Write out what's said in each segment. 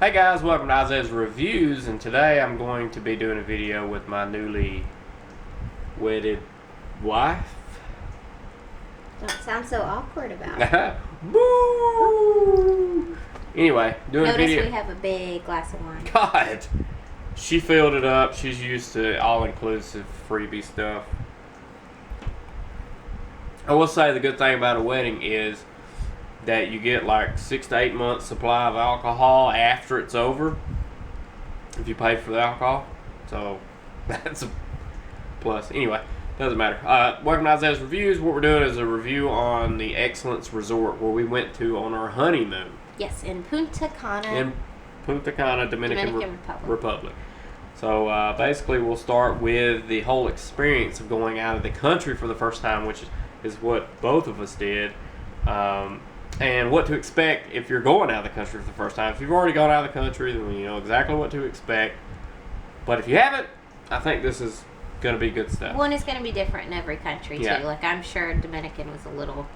Hey guys, welcome to Isaiah's Reviews, and today I'm going to be doing a video with my newly wedded wife. Don't sound so awkward about it. Boo! Anyway, doing Notice a video. we have a big glass of wine. God! She filled it up. She's used to all-inclusive freebie stuff. I will say the good thing about a wedding is that you get like 6 to 8 months supply of alcohol after it's over if you pay for the alcohol, so that's a plus. Anyway, doesn't matter. Welcome to Isaiah's Reviews. What we're doing is a review on the Excellence Resort where we went to on our honeymoon. Yes, in Punta Cana. In Punta Cana, Dominican Republic. So basically we'll start with the whole experience of going out of the country for the first time, which is what both of us did. And what to expect if you're going out of the country for the first time. If you've already gone out of the country, then you know exactly what to expect. But if you haven't, I think this is going to be good stuff. One is going to be different in every country, too. Yeah. Like, I'm sure Dominican was a little...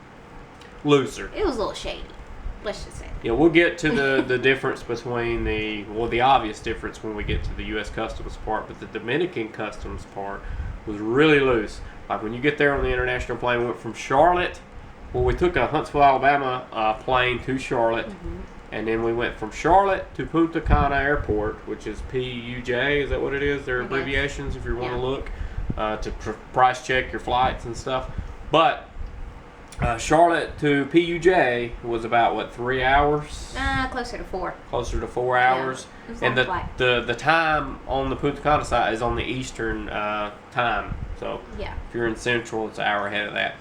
looser. It was a little shady. Let's just say that. Yeah, we'll get to the difference between the obvious difference when we get to the U.S. Customs part, but the Dominican Customs part was really loose. Like, when you get there on the international plane, we went from Charlotte... Well, we took a Huntsville, Alabama plane to Charlotte, and then we went from Charlotte to Punta Cana Airport, which is PUJ. Is that what it is? Their abbreviations, if you want to look, to price check your flights and stuff. But Charlotte to PUJ was about, what, 3 hours? Closer to 4. Closer to 4 hours. Yeah, it was and a long flight. the time on the Punta Cana side is on the Eastern time. So if you're in Central, it's an hour ahead of that.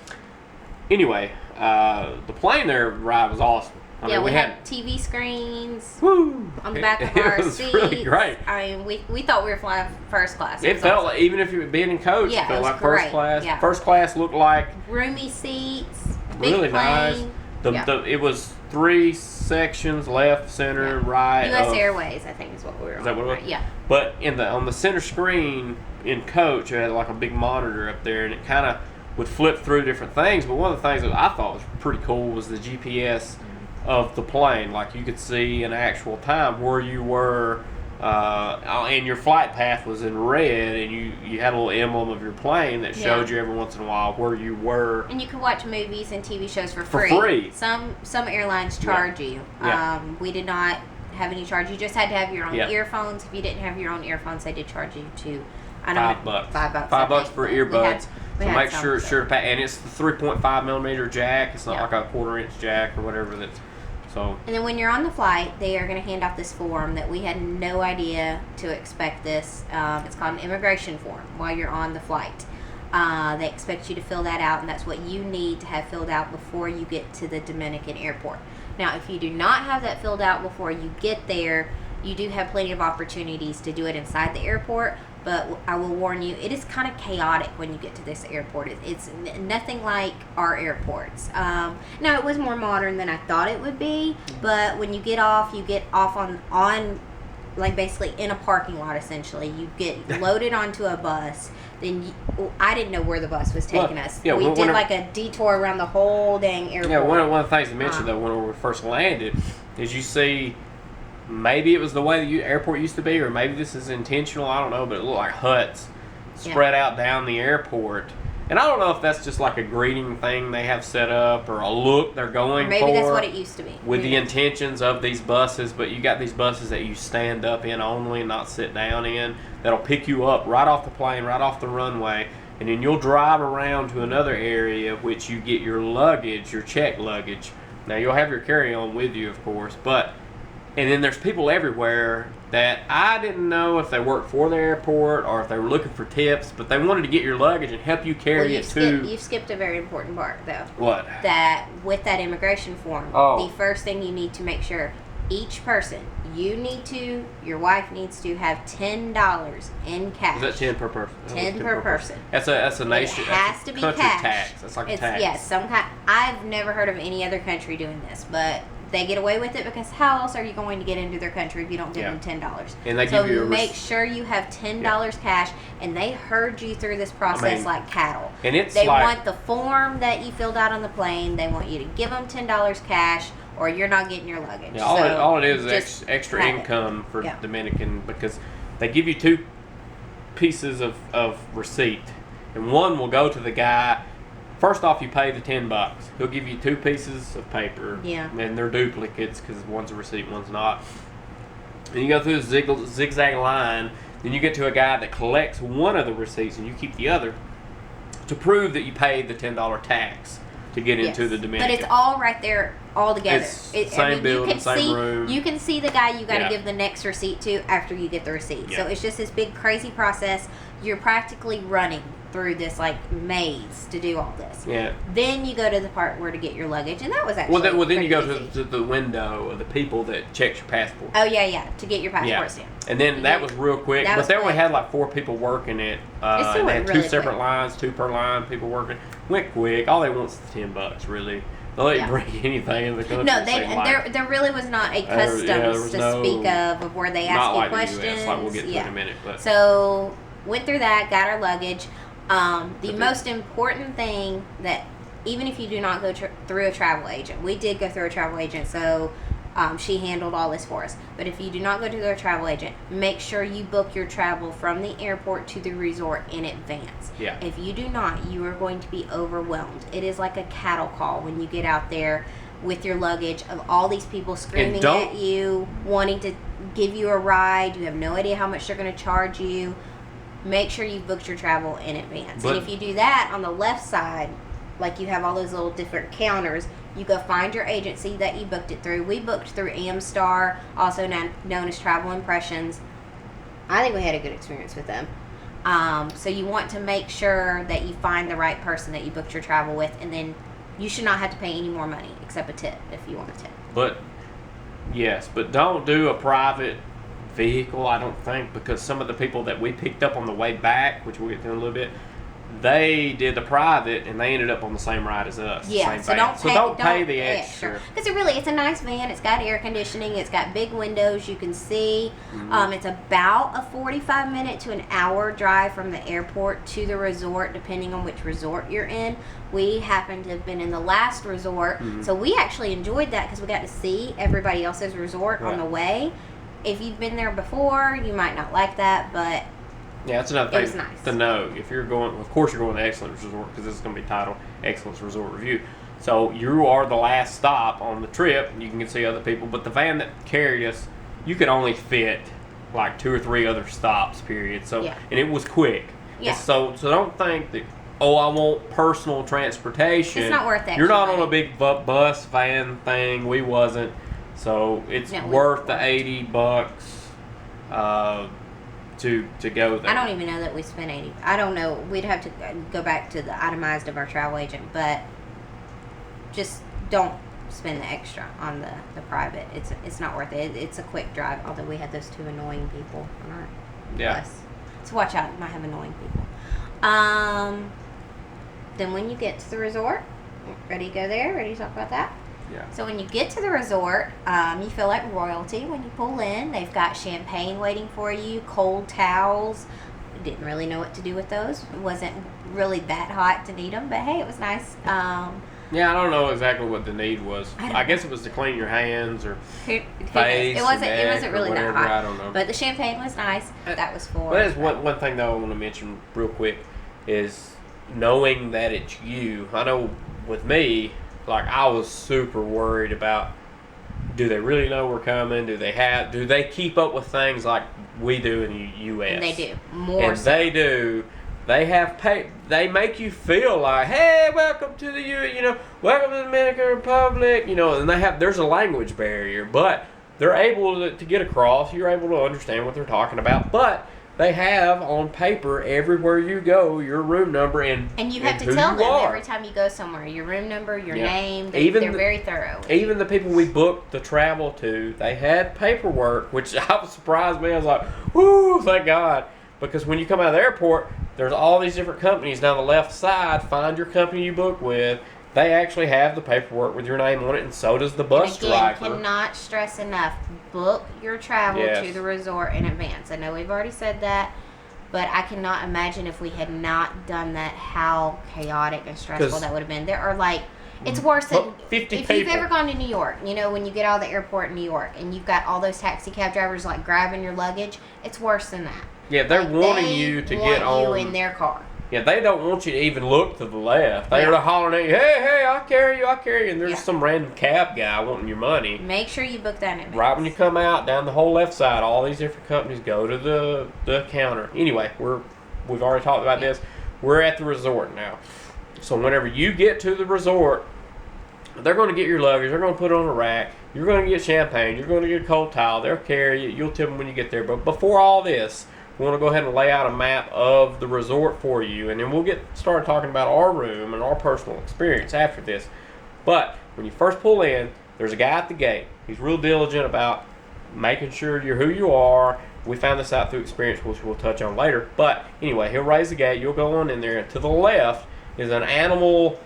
Anyway, the plane there ride was awesome. I mean, we had TV screens on the back of our seats. seats. It was really great. I mean, we thought we were flying first class. It felt like, even if you were being in coach, it felt like first class. Yeah. First class looked like roomy seats, big really plane. nice. It was 3 sections: left, center, right. U.S. Airways, I think, is what we were on. Is that what it was? Right? Yeah. But on the center screen in coach, it had like a big monitor up there, and it kind of would flip through different things. But one of the things that I thought was pretty cool was the GPS of the plane. Like, you could see in actual time where you were, and your flight path was in red, and you had a little emblem of your plane that showed you every once in a while where you were. And you could watch movies and TV shows for free. Some airlines charge you. We did not have any charge. You just had to have your own earphones. If you didn't have your own earphones, they did charge you to $5. $5 for earbuds. So make sure to pack, and it's the 3.5 millimeter jack. It's not like a 1/4 inch jack or whatever. So. And then when you're on the flight, they are going to hand out this form that we had no idea to expect this. It's called an immigration form while you're on the flight. They expect you to fill that out, and that's what you need to have filled out before you get to the Dominican airport. Now, if you do not have that filled out before you get there, you do have plenty of opportunities to do it inside the airport. But I will warn you, it is kind of chaotic when you get to this airport. It's nothing like our airports. Now, it was more modern than I thought it would be, but when you get off on like basically in a parking lot, essentially. You get loaded onto a bus. Then I didn't know where the bus was taking us. We did like a detour around the whole dang airport. Yeah, one of the things to mention, though, when we first landed, is you see... Maybe it was the way the airport used to be, or maybe this is intentional, I don't know, but it looked like huts spread out down the airport. And I don't know if that's just like a greeting thing they have set up, or a look they're going for. Maybe that's what it used to be. With the intentions of these buses, but you got these buses that you stand up in only and not sit down in, that'll pick you up right off the plane, right off the runway, and then you'll drive around to another area which you get your luggage, your checked luggage. Now, you'll have your carry-on with you, of course, but... And then there's people everywhere that I didn't know if they worked for the airport or if they were looking for tips, but they wanted to get your luggage and help you carry it to... You've skipped a very important part, though. What? That with that immigration form, the first thing you need to make sure, each person, your wife needs to have $10 in cash. Is that 10 per person? 10 per person. That's a nation. It has to be country cash. Tax. That's like a tax. Yes, some kind. I've never heard of any other country doing this, but they get away with it because how else are you going to get into their country if you don't give them $10? And they so give you make sure you have $10 cash, and they herd you through this process like cattle. And they want the form that you filled out on the plane. They want you to give them $10 cash, or you're not getting your luggage. Yeah, all it is extra income for Dominican, because they give you 2 pieces of receipt, and one will go to the guy. First off, you pay the $10. He'll give you 2 pieces of paper, and they're duplicates because one's a receipt, one's not. And you go through the zigzag line, then you get to a guy that collects one of the receipts, and you keep the other to prove that you paid the $10 tax to get into the Dominican. But it's all right there, all together. Same building, same room. You can see the guy you got to give the next receipt to after you get the receipt. So it's just this big crazy process. You're practically running through this like maze to do all this. Yeah. Then you go to the part where to get your luggage, and that was actually then you go to the window of the people that checks your passport. Oh yeah, to get your passport stamped. And then that was real quick, but they only had like 4 people working it. And they had 2 separate lines, 2 per line, people working. Went quick. All they want is the $10, really. They'll let you bring anything in the country. No, there really was not a customs to speak of where they ask you questions. The US, like we'll get to in a minute. But. So went through that, got our luggage. The most important thing that, even if you do not go through a travel agent, we did go through a travel agent, so she handled all this for us. But if you do not go to a travel agent, make sure you book your travel from the airport to the resort in advance. Yeah. If you do not, you are going to be overwhelmed. It is like a cattle call when you get out there with your luggage of all these people screaming at you, wanting to give you a ride. You have no idea how much they're going to charge you. Make sure you've booked your travel in advance. And if you do that, on the left side, like you have all those little different counters, you go find your agency that you booked it through. We booked through Amstar, also known as Travel Impressions. I think we had a good experience with them. So you want to make sure that you find the right person that you booked your travel with, and then you should not have to pay any more money except a tip if you want a tip. But don't do a private vehicle, I don't think, because some of the people that we picked up on the way back, which we'll get to in a little bit, they did the private and they ended up on the same ride as us. Yeah, so don't pay the extra. Because it's a nice van. It's got air conditioning. It's got big windows. You can see. Mm-hmm. It's about a 45-minute to an hour drive from the airport to the resort, depending on which resort you're in. We happened to have been in the last resort, so we actually enjoyed that because we got to see everybody else's resort on the way. If you've been there before, you might not like that, but yeah, that's another thing it was nice to know. If you're going, of course, you're going to Excellence Resort because this is going to be titled Excellence Resort Review. So you are the last stop on the trip. You can see other people, but the van that carried us, you could only fit like 2 or 3 other stops. Period. So and it was quick. Yeah. So don't think that I want personal transportation. It's not worth that. You're not on a big bus van thing. We wasn't. So it's worth the $80 to go there. I don't even know that we spent $80. I don't know. We'd have to go back to the itemized of our travel agent, but just don't spend the extra on the private. It's not worth it. It's a quick drive, although we had those 2 annoying people on our bus. So watch out. You might have annoying people. Then when you get to the resort, ready to go there? Ready to talk about that? Yeah. So when you get to the resort, you feel like royalty when you pull in. They've got champagne waiting for you, cold towels. Didn't really know what to do with those. It wasn't really that hot to need them, but hey, it was nice. Yeah, I don't know exactly what the need was. I guess it was to clean your hands or face. It wasn't really that hot. I don't know. But the champagne was nice. That was for. But there's one thing though I want to mention real quick is knowing that it's you. I know with me, like I was super worried about, do they really know we're coming? Do they keep up with things like we do in the U.S.? And they do. More so. They do. They have they make you feel like, hey, welcome to the welcome to the Dominican Republic, and there's a language barrier, but they're able to get across. You're able to understand what they're talking about, but they have on paper everywhere you go your room number and you have to tell them every time you go somewhere your room number, your name. They're very thorough. Even the people we booked the travel to, they had paperwork, which I was surprised me. I was like, whoo, thank God. Because when you come out of the airport, there's all these different companies down the left side. Find your company you book with. they actually have the paperwork with your name on it, and so does the bus and again, driver. Cannot stress enough, book your travel Yes. to the resort in advance. I know we've already said that, but I cannot imagine if we had not done that, how chaotic and stressful that would have been. There are like, it's worse than 50 if people. you've ever gone to New York. You know, when you get out of the airport in New York and you've got all those taxi cab drivers like grabbing your luggage, it's worse than that. Yeah, they're Like, wanting they you to want get on. you in their car. Yeah, they don't want you to even look to the left. They're Yeah. hollering at you, hey, I'll carry you, and there's Yeah. some random cab guy wanting your money. Make sure you book that in advance. Right when you come out, down the whole left side, all these different companies go to the counter. Anyway, we've already talked about this. We're at the resort now. So whenever you get to the resort, they're going to get your luggage. They're going to put it on a rack. You're going to get champagne. You're going to get a cold towel. They'll carry you. You'll tip them when you get there. But before all this, we want to go ahead and lay out a map of the resort for you, and then we'll get started talking about our room and our personal experience after this. But when you first pull in, there's a guy at the gate. He's real diligent about making sure you're who you are. We found this out through experience, which we'll touch on later. But anyway, he'll raise the gate. You'll go on in there. And to the left is an animal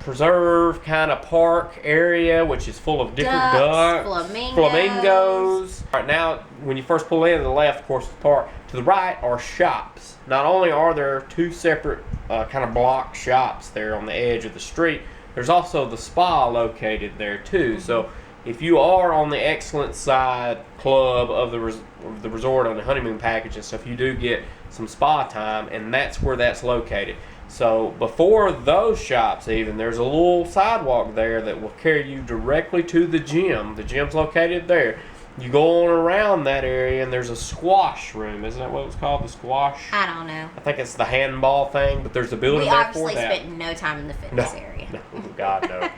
preserve kind of park area, which is full of different ducks, flamingos. All right, now when you first pull in to the left, of course, the park. To the right are shops. Not only are there two separate kind of block shops there on the edge of the street, there's also the spa located there too. So if you are on the Excellent Side Club of the resort on the honeymoon package and stuff, you do get some spa time, and that's where that's located. So before those shops even, there's a little sidewalk there that will carry you directly to the gym. The gym's located there. You go on around that area, and there's a squash room. Isn't that what it's called, the squash? I don't know. I think it's the handball thing, but there's a building there for that. We obviously spent no time in the fitness area. No, God, no.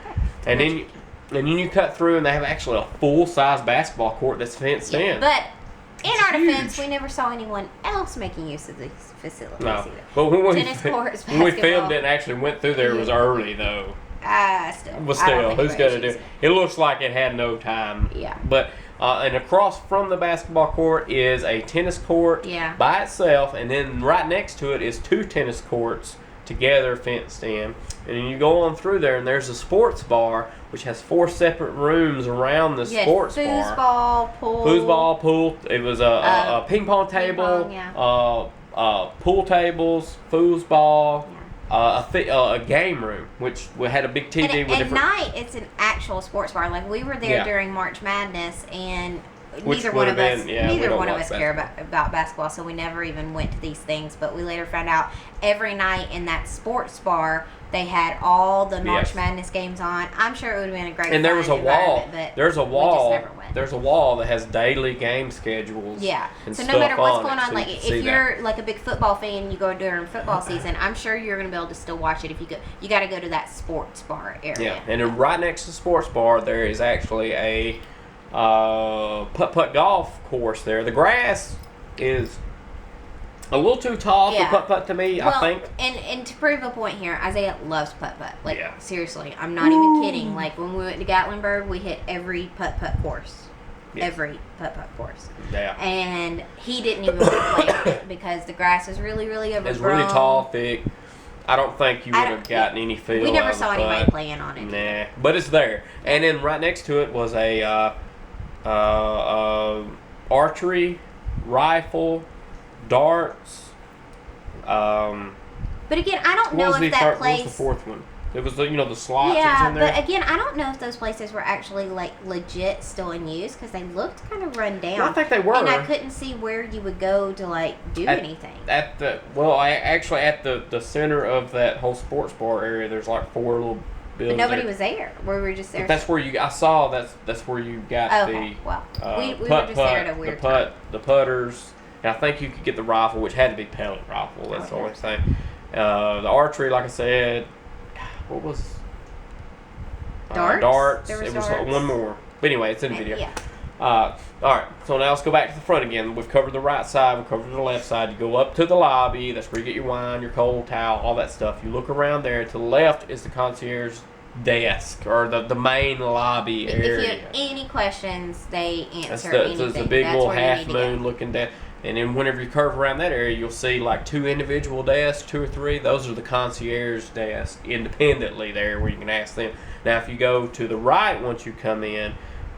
And then you cut through, and they have actually a full-size basketball court that's fenced in. But in It's our defense, huge. we never saw anyone else making use of these facilities No. either. But Tennis courts, when we basketball. filmed it and actually went through there, it was early, though. But But still, still, who's going to do it? it? It looks like it had no time. Yeah. But, and across from the basketball court is a tennis court Yeah. by itself, and then right next to it is two tennis courts together fenced in. And then you go on through there, and there's a sports bar, which has 4 separate rooms around the sports bar. Foosball, pool. Foosball, pool. It was a ping pong table, pool tables, foosball, a game room, which we had a big TV And with at different. night, it's an actual sports bar. Like, we were there during March Madness, and Which neither one would of have us, been- yeah, we neither don't one of watch us care about basketball, so we never even went to these things. But we later found out every night in that sports bar, they had all the March Yes. Madness games on. I'm sure it would have been a great And there was a fun wall. environment, but There's a we wall. just never went. There's a wall that has daily game schedules. Yeah. And So stuff no matter what's on going it, on, so like you can if see you're like a big football fan and you go during football season, I'm sure you're going to be able to still watch it if you go. You got to go to that sports bar area. Yeah, and then right next to the sports bar, there is actually a putt-putt golf course there. The grass is a little too tall Yeah. for putt-putt to me, Well, I think. and to prove a point here, Isaiah loves putt-putt. Like, Yeah. seriously, I'm not even kidding. Like, when we went to Gatlinburg, we hit every putt-putt course. Yes. Every putt-putt course. Yeah. And he didn't even want to play it because the grass is really, really overgrown. It's really tall, thick. I don't think you would I have don't- gotten any feel We never out of saw the anybody putt. playing on it. Nah, but it's there. And then right next to it was a archery, rifle, darts. But again, I don't know What if that was the place. fourth one? It was the the slots that Yeah, was in there. but again, I don't know if those places were actually like legit still in use because they looked kind of run down. I think they were. And I couldn't see where you would go to like do anything. At the actually at the center of that whole sports bar area, there's like 4 little But buildings. nobody there. was there. We were just there. But that's where I saw that's where you got Okay, well, we were putt, just there at a weird time. the putters, and I think you could get the rifle, which had to be pellet rifle. That's the only thing. The archery, like I said, what was Darts? darts. There was It was darts. one more. But anyway, it's in the video. Yeah. All right, so now let's go back to the front again. We've covered the right side. We've covered the left side. You go up to the lobby. That's where you get your wine, your cold towel, all that stuff. You look around there. To the left is the concierge desk, or the main lobby area. If you have any questions, they answer It's anything. a big That's little where you half need to go. moon looking down. And then whenever you curve around that area, you'll see like 2 individual desks, 2 or 3. Those are the concierge desks independently there where you can ask them. Now, if you go to the right once you come in,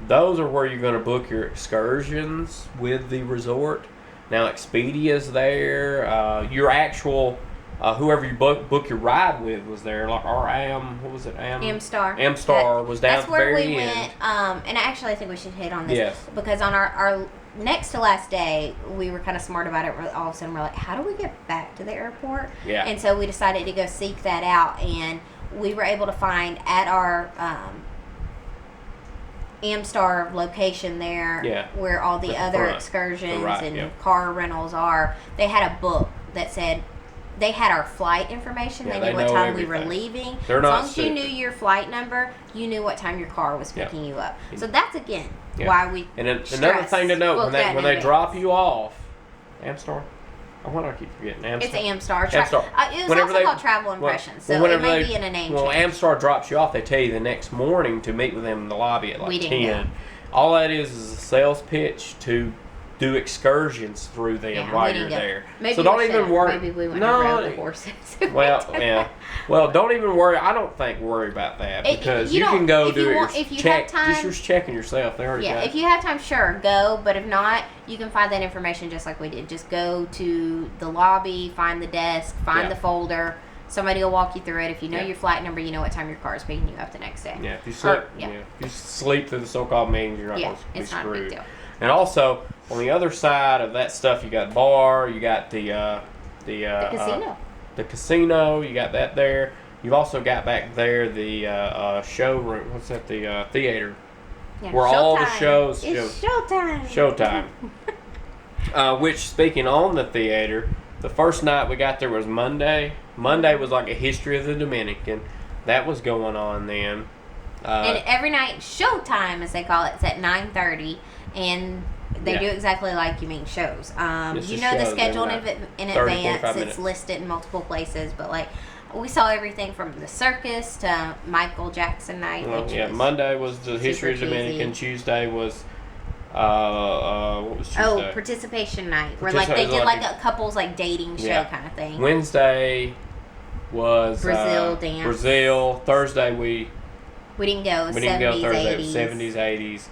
those are where you're going to book your excursions with the resort. Now, Expedia's there. Your actual, whoever you book your ride with was there. Like our what was it? Amstar. Amstar was down at the very end. That's where we went. And actually, I think we should hit on this. Yes. Because on our next to last day, we were kind of smart about it. All of a sudden, we're like, how do we get back to the airport? Yeah. And so we decided to go seek that out. And we were able to find at our Amstar location there, where all the other excursions and car rentals are. They had a book that said they had our flight information. Yeah, they knew what time everything. we were leaving. They're as not long as stupid. you knew your flight number, you knew what time your car was picking you up. So that's again Yeah. why we. And another thing to note, when they drop you off, Amstar. Why do I keep forgetting Amstar? It's Amstar. Amstar. It was also called Travel Impressions, so it may be in a name change. Amstar drops you off. They tell you the next morning to meet with them in the lobby at like 10. Go. All that is a sales pitch to do excursions through them while you're there. Maybe so don't even worry. Maybe we went and rode the horses. Well, don't even worry. I don't think worry about that because you can go do it. If you have time, just checking yourself. They already got it. If you have time, sure, go. But if not, you can find that information just like we did. Just go to the lobby, find the desk, find the folder. Somebody will walk you through it. If you know your flight number, you know what time your car is picking you up the next day. Yeah, if you sleep through the so-called meetings, you're not going to be it's screwed. not a big deal. And also, on the other side of that stuff, you got bar, you got the casino. The casino, you got that there. You've also got back there the showroom. What's that? The theater, where all the shows. It's showtime. Showtime. Which, speaking on the theater, the first night we got there was Monday. Monday was like a history of the Dominican. That was going on then. And every night, showtime, as they call it, it's at 9:30, and they do exactly like you mean shows. You know the schedule in advance. It's listed in multiple places, but like we saw everything from the circus to Michael Jackson night. Monday was the history of the Dominican. Tuesday was what was Tuesday? Participation night, where like they did like a couples like dating show kind of thing. Wednesday was Brazil dance. Brazil. Thursday we didn't go. We didn't go Thursday. It was 70s, 80s.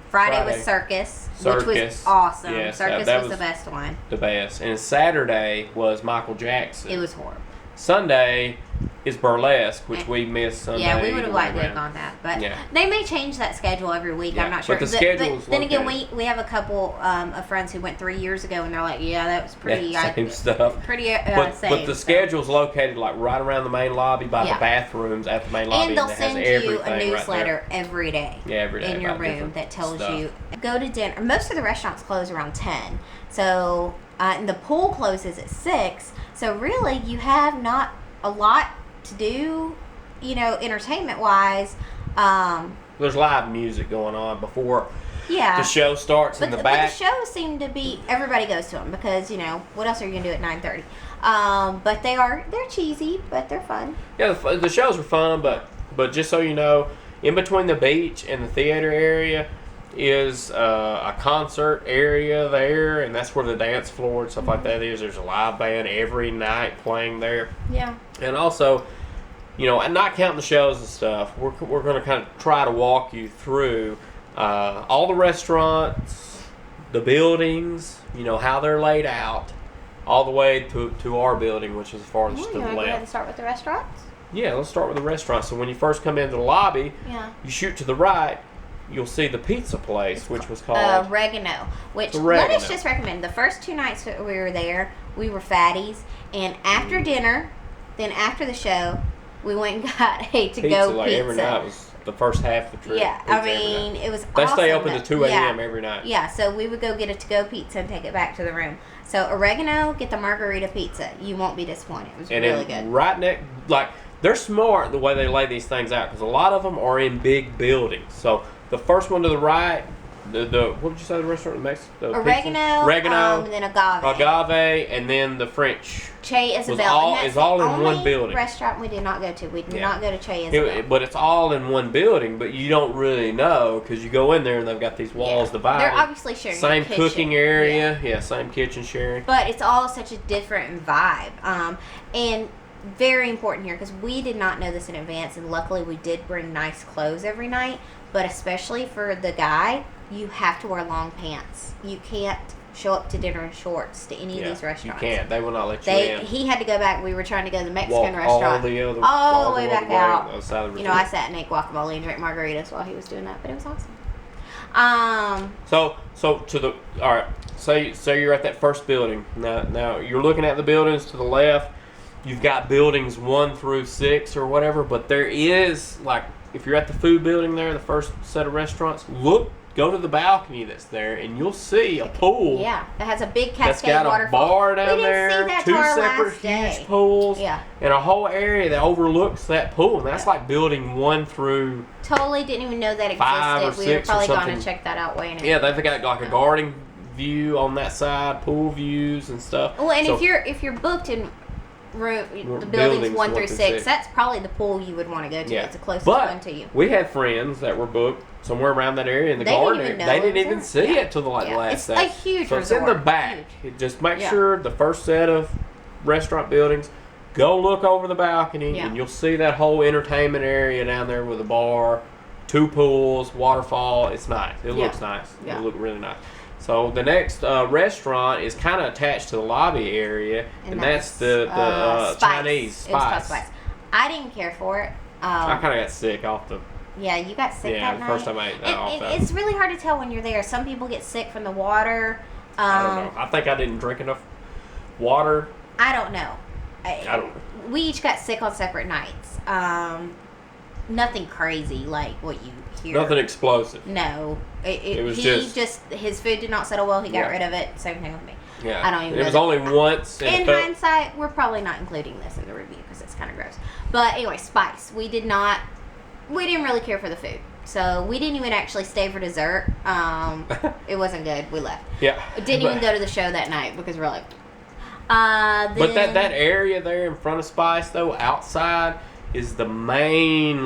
Friday was circus, which was awesome. Yes, circus that was the best one. The best. And Saturday was Michael Jackson. It was horrible. Sunday is burlesque, which we missed Sunday. Yeah, we would have liked to have gone that, but they may change that schedule every week. I'm not sure. But the schedule is then again, we have a couple of friends who went 3 years ago, and they're like, "Yeah, that was pretty same stuff." But the schedule's located like right around the main lobby by the bathrooms at the main lobby, and they'll send you a newsletter every day. Yeah, every day in your room that tells you go to dinner. Most of the restaurants close around 10, so and the pool closes at 6. So really, you have not a lot to do, entertainment wise. There's live music going on before the show starts in the back. But the shows seem to be, everybody goes to them because, what else are you going to do at 9:30? But they're cheesy, but they're fun. Yeah, the shows are fun, but just so you know, in between the beach and the theater area is a concert area there, and that's where the dance floor and stuff like that is. There's a live band every night playing there. Yeah. And also, and not counting the shows and stuff, we're going to kind of try to walk you through all the restaurants, the buildings, how they're laid out, all the way to our building, which is as far as to the left. Go ahead and start with the restaurants? Yeah, let's start with the restaurants. So when you first come into the lobby, you shoot to the right, you'll see the pizza place, which was called Oregano. Let us just recommend. The first 2 nights that we were there, we were fatties, and after dinner, then after the show, we went and got a to-go pizza. Every night was the first half of the trip. Yeah, I mean, it was they awesome. They stay open to 2 a.m. every night. Yeah, so we would go get a to-go pizza and take it back to the room. So Oregano, get the margarita pizza. You won't be disappointed. It was really good. Right next, they're smart the way they lay these things out because a lot of them are in big buildings. So the first one to the right the what did you say the restaurant in Mexico? Oregano, and then agave, and then the French. Che Isabel. It's all in one building. Restaurant we did not go to. We did not go to Che Isabel. But it's all in one building, but you don't really know because you go in there and they've got these walls divided. They're obviously sharing same a kitchen. Cooking area. Yeah, same kitchen sharing. But it's all such a different vibe. And very important here because we did not know this in advance, and luckily we did bring nice clothes every night. But especially for the guy, you have to wear long pants. You can't show up to dinner in shorts to any of these restaurants. You can't. They will not let you in. He had to go back. We were trying to go to the Mexican Walk restaurant. All the way back out. I sat and ate guacamole and drank margaritas while he was doing that, but it was awesome. So to the all right. Say you're at that first building. Now you're looking at the buildings to the left. You've got buildings 1 through 6 or whatever, but there is like if you're at the food building there, the first set of restaurants. Go to the balcony that's there, and you'll see a pool. Yeah, that has a big cascade waterfall. That's got a bar down there, see that 2 separate huge pools, and a whole area that overlooks that pool. And that's like building 1 through. Totally didn't even know that existed. 5 or 6 we were probably going to check that out way. Yeah, they've got like a garden view on that side, pool views and stuff. Well, and if you're booked in the buildings 1 through 6, that's probably the pool you would want to go to. It's the closest one to you. We had friends that were booked somewhere around that area in the garden. They didn't even see it till the last day. It's a huge resort. It's in the back. Just make sure the first set of restaurant buildings. Go look over the balcony, and you'll see that whole entertainment area down there with a bar, 2 pools, waterfall. It's nice. It looks nice. It looked really nice. So the next restaurant is kind of attached to the lobby area, and that's the Chinese Spice. It was called Spice. I didn't care for it. I kind of got sick off the. Yeah, you got sick that night. Yeah, the first time I ate that. It's really hard to tell when you're there. Some people get sick from the water. I don't know. I think I didn't drink enough water. I don't know. I don't know. We each got sick on separate nights. Nothing crazy like what you hear. Nothing explosive. No. It was just his food did not settle well. He got rid of it. Same thing with me. Yeah. I don't even know. It was only once. In hindsight, we're probably not including this in the review because it's kind of gross. But anyway, Spice. We didn't really care for the food. So we didn't even actually stay for dessert. It wasn't good. We left. Yeah. Didn't even go to the show that night because we're like. But that area there in front of Spice though, outside, is the main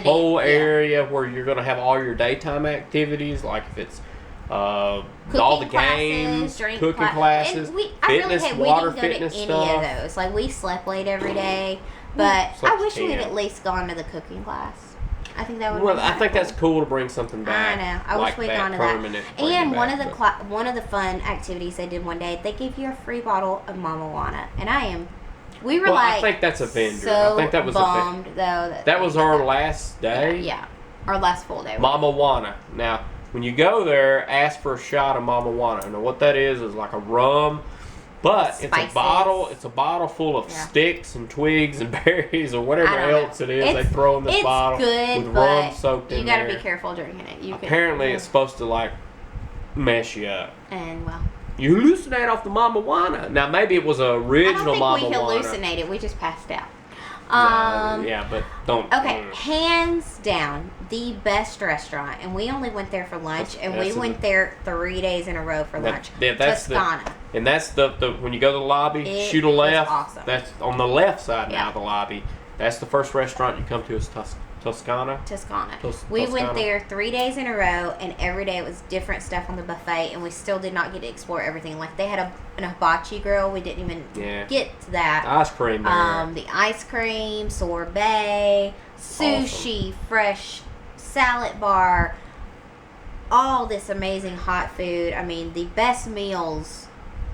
whole area where you're going to have all your daytime activities, like if it's all the games, cooking classes, fitness, water fitness stuff. We didn't go to any of those. Like we slept late every day, but I wish we'd at least gone to the cooking class. I think that would. Well, I think that's cool to bring something back. I know. I wish we'd gone to that. And one of the fun activities they did one day, they gave you a free bottle of Mama Juana, and we were I think that's a vendor. So I think that was bummed, a though. That was our last day. Yeah, our last full day. Mama Juana. Now, when you go there, ask for a shot of Mama Juana. Now, what that is like a rum, but Spices. it's a bottle full of sticks and twigs and berries or whatever else it is they throw in this bottle good, with rum soaked in there. You got to be careful drinking it. Apparently, it's supposed to mess you up. And you hallucinate off the Mama Juana. Now, maybe it was a original Mama Juana. I don't think we hallucinated. We just passed out. But don't. Okay, hands down, the best restaurant, and we only went there for lunch, and we went there 3 days in a row for lunch. That's Toscana. And that's the when you go to the lobby, shoot a left. Awesome. That's on the left side now of the lobby. That's the first restaurant you come to is Toscana. We went there 3 days in a row, and every day it was different stuff on the buffet, and we still did not get to explore everything. Like they had an hibachi grill, we didn't even get to that. Ice cream. The ice cream, sorbet, sushi, fresh salad bar, all this amazing hot food. I mean, the best meals.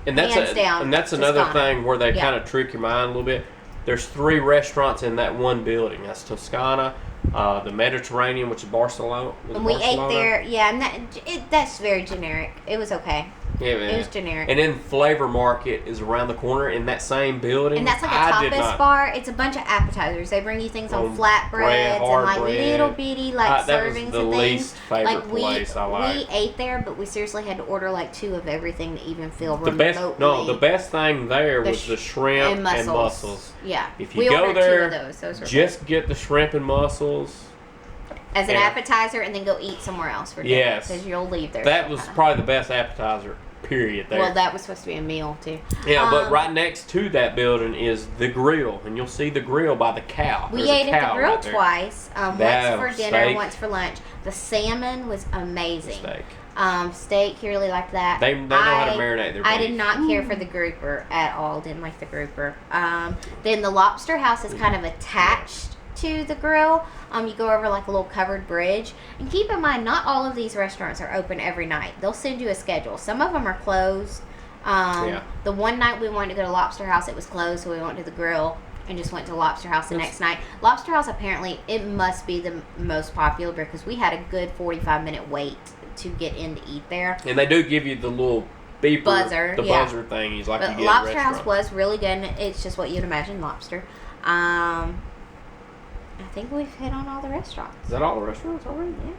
And that's down. And that's another thing where they kind of trick your mind a little bit. There's 3 restaurants in that one building. That's Toscana, the Mediterranean, which is Barcelona. And we ate there, and that's very generic. It was okay. Yeah, man. It was generic. And then Flavor Market is around the corner in that same building. And that's like a tapas bar. It's a bunch of appetizers. They bring you things on flatbreads and little bitty servings that was the and least things. favorite place I like. We ate there, but we seriously had to order 2 of everything to even feel the best thing there was the shrimp and mussels. Yeah. If you go there, those were just get the shrimp and mussels. as an And appetizer, and then go eat somewhere else for dinner. Yes. Because you'll leave there. That was probably the best appetizer, period, there. Well, that was supposed to be a meal, too. Yeah, but right next to that building is the grill, and you'll see the grill by the cow. We There's a ate at cow the grill right there. twice. Once That for dinner, steak. once for lunch. The salmon was amazing. Steak. Steak, he really liked that. They know how to marinate their beef. I did not care for the grouper at all. Didn't like the grouper. Then the lobster house is kind of attached to the grill. You go over like a little covered bridge. And keep in mind, not all of these restaurants are open every night. They'll send you a schedule. Some of them are closed. The one night we wanted to go to Lobster House, it was closed, so we went to the grill and just went to Lobster House the next night. Lobster House, apparently, it must be the most popular because we had a good 45-minute wait to get in to eat there. And they do give you the little beeper, buzzer thingies like but you get Lobster at a House restaurant. was really good, and it's just what you'd imagine lobster. I think we've hit on all the restaurants. Is that all the restaurants already? Yeah.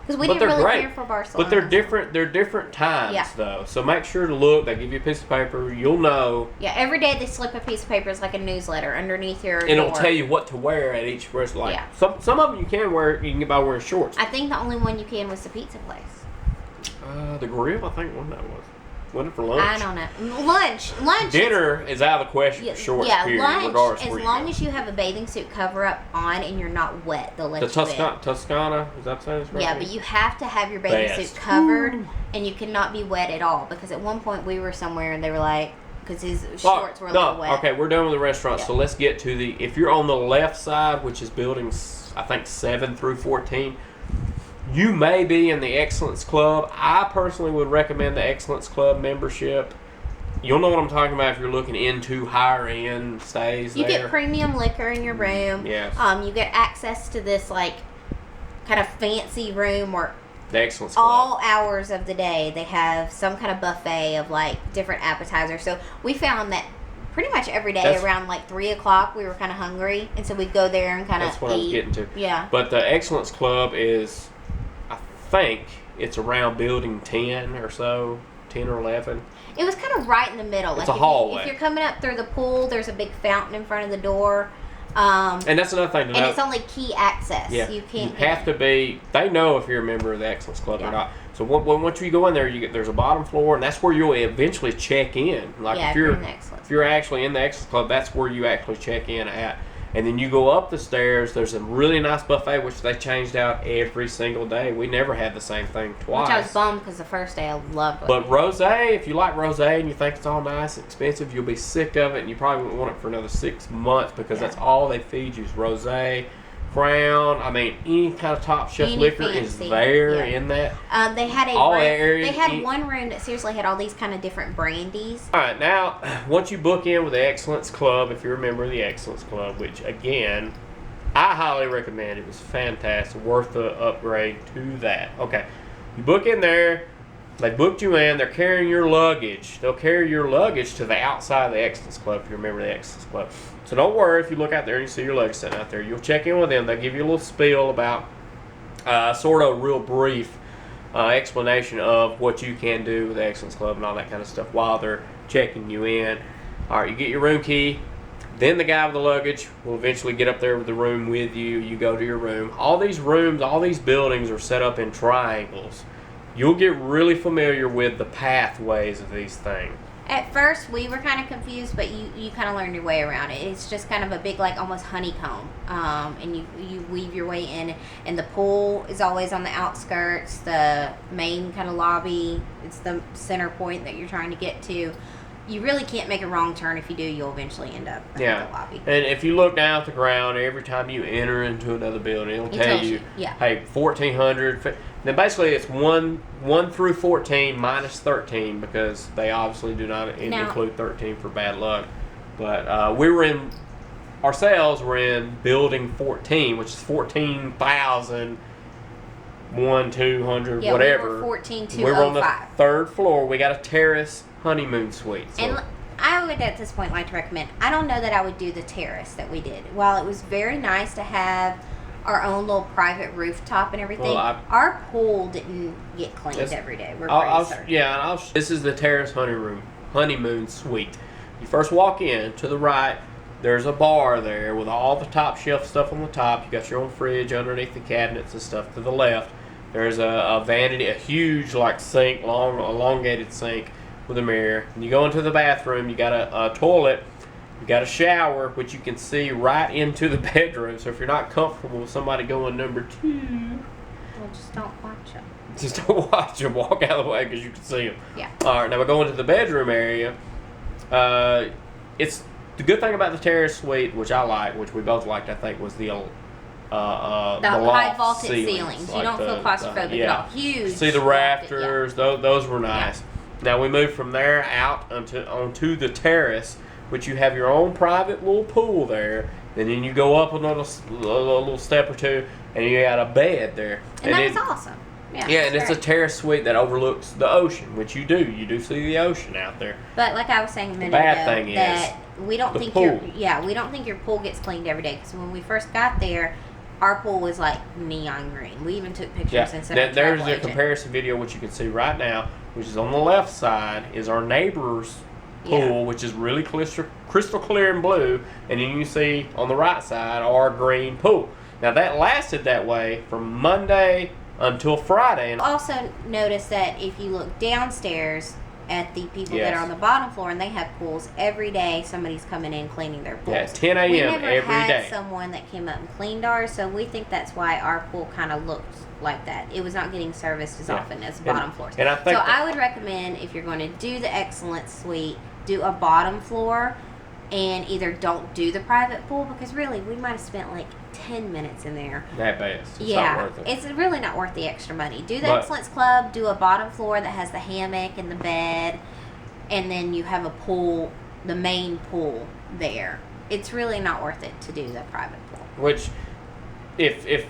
Because we But didn't they're really great. care for Barcelona. But they're different. They're different times, Yeah. though. So make sure to look. They give you a piece of paper. You'll know. Yeah, every day they slip a piece of paper. It's like a newsletter underneath your And it'll door. tell you what to wear at each restaurant. Like, Yeah. some of them you can wear. You can get by wearing shorts. I think the only one you can was the pizza place. The grill, I think one that was. Wasn't it for lunch? I don't know. Lunch. Dinner is out of the question for shorts, period, lunch, regardless where as you long go. as you have a bathing suit cover up on and you're not wet, they'll let The you in. Toscana, is that saying it's right? Yeah, but you have to have your bathing Best. suit covered, and you cannot be wet at all. Because at one point we were somewhere and they were like, because his shorts were a little wet. Okay, we're done with the restaurant, Yeah. so let's get to the. If you're on the left side, which is buildings, I think 7 through 14, you may be in the Excellence Club. I personally would recommend the Excellence Club membership. You'll know what I'm talking about if you're looking into higher end stays. You there. get premium liquor in your room. Yes. You get access to this like kind of fancy room where The Excellence Club. all hours of the day they have some kind of buffet of like different appetizers. So we found that pretty much every day around like 3 o'clock we were kind of hungry, and so we'd go there and kind of eat. That's what I was getting to. Yeah. But the Excellence Club is, I think it's around building 10 or so, 10 or 11. It was kind of right in the middle. It's like a hallway. If you're coming up through the pool, there's a big fountain in front of the door. And that's another thing to know. And it's only key access. Yeah, You can't. You have to be. They know if you're a member of the Excellence Club Yeah. or not. So once you go in there, there's a bottom floor, and that's where you'll eventually check in. Like Yeah, if you're in the Excellence. if you're actually in the Excellence Club, that's where you actually check in at. And then you go up the stairs. There's a really nice buffet, which they changed out every single day. We never had the same thing twice. Which I was bummed because the first day I loved it. But rosé, if you like rosé and you think it's all nice and expensive, you'll be sick of it, and you probably won't want it for another 6 months because that's all they feed you is rosé, Crown. I mean, any kind of top shelf Any liquor is fancy, there yeah. in that. They had a all room, areas they had eat- one room that seriously had all these kind of different brandies. All right, now once you book in with the Excellence Club, if you're a member of the Excellence Club, which again, I highly recommend. It was fantastic, worth the upgrade to that. Okay, you book in there. They booked you in. They're carrying your luggage. They'll carry your luggage to the outside of the Excellence Club if you're a member of the Excellence Club. So don't worry if you look out there and you see your luggage sitting out there. You'll check in with them. They'll give you a little spiel about sort of a real brief explanation of what you can do with the Excellence Club and all that kind of stuff while they're checking you in. All right, you get your room key. Then the guy with the luggage will eventually get up there with the room with you. You go to your room. All these rooms, all these buildings are set up in triangles. You'll get really familiar with the pathways of these things. At first, we were kind of confused, but you kind of learn your way around it. It's just kind of a big, like, almost honeycomb. And you weave your way in. And the pool is always on the outskirts. The main kind of lobby, it's the center point that you're trying to get to. You really can't make a wrong turn. If you do, you'll eventually end up in the lobby. And if you look down at the ground, every time you enter into another building, it'll tell tells you, you, yeah. hey, 1400. Then basically it's 1 through 14 minus 13 because they obviously do not include 13 for bad luck. But ourselves were in building 14, which is 14,000. 200, Yeah, whatever. we were 14,205. We were on the 3rd floor. We got a terrace honeymoon suite. So. And I would at this point like to recommend, I don't know that I would do the terrace that we did. While it was very nice to have our own little private rooftop and everything, our pool didn't get cleaned every day. We're pretty certain. This is the terrace honeymoon suite. You first walk in to the right. there's a bar there with all the top shelf stuff on the top. You got your own fridge underneath the cabinets and stuff to the left. There's a vanity, a huge like sink, long elongated sink with a mirror. And you go into the bathroom, you got a toilet, you got a shower, which you can see right into the bedroom. So if you're not comfortable with somebody going number 2, Well, just don't watch them. just don't watch them. Walk out of the way because you can see them. Yeah. All right, now we're going to the bedroom area. It's the good thing about the terrace suite, which I like, which we both liked, I think, was the high vaulted ceilings. Like you don't feel claustrophobic at all. Huge. See the rafters; those were nice. Yeah. Now we moved from there out onto the terrace, which you have your own private little pool there. And then you go up another little step or two, and you got a bed there. And that was awesome. Yeah, and it's a terrace suite that overlooks the ocean, which you do. You do see the ocean out there. But like I was saying a minute ago, that we don't think we don't think your pool gets cleaned every day. Because when we first got there, our pool was like neon green. We even took pictures and sent it to there's travel a agent. comparison video which you can see right now, which is on the left side is our neighbor's pool, which is really crystal clear and blue, and then you see on the right side our green pool. Now that lasted that way from Monday until Friday. And also notice that if you look downstairs at the people that are on the bottom floor and they have pools, every day somebody's coming in cleaning their pools. Yeah, 10 a.m. We never every had day. someone that came up and cleaned ours, so we think that's why our pool kind of looked like that. It was not getting serviced as often as bottom floors. And I think I would recommend, if you're going to do the Excellence Suite, do a bottom floor and either don't do the private pool, because really we might have spent like 10 minutes in there. That best. It's not worth it. It's really not worth the extra money. Do the Excellence Club, do a bottom floor that has the hammock and the bed, and then you have a pool, the main pool there. It's really not worth it to do the private pool. Which, if